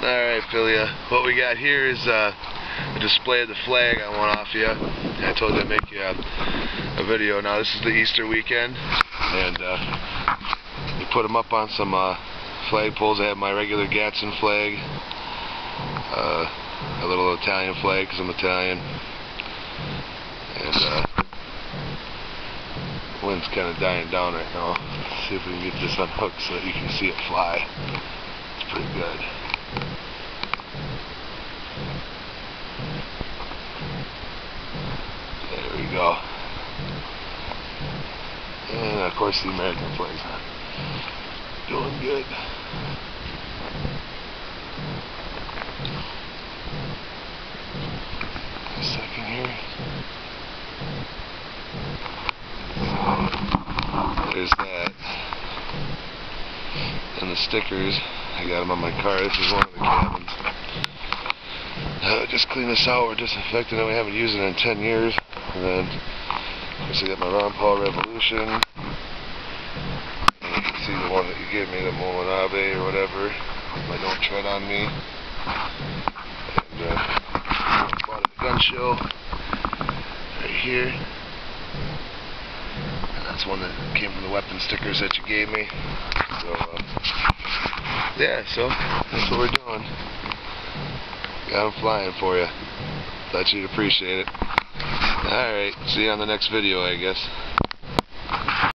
Alright, Philia, what we got here is a display of the flag I want off you. I told you I'd make you a video. Now this is the Easter weekend, and we put them up on some flag poles. I have my regular Gadsden flag, a little Italian flag because I'm Italian, and the wind's kind of dying down right now. Let's see if we can get this unhooked so that you can see it fly. It's pretty good. There we go. And of course the American flag's not doing good. A second here. There's that. And the stickers, I got them on my car. This is one of the cabins. Just clean this out, we're disinfecting it, we haven't used it in 10 years. And then, of course, I got my Ron Paul Revolution. And you can see the one that you gave me, the Molinave or whatever. My Don't Tread on Me. And bought it at the gun show. Right here. And that's one that came from the weapon stickers that you gave me. So, yeah, so that's what we're doing. Got them flying for you. Thought you'd appreciate it. Alright, see you on the next video, I guess.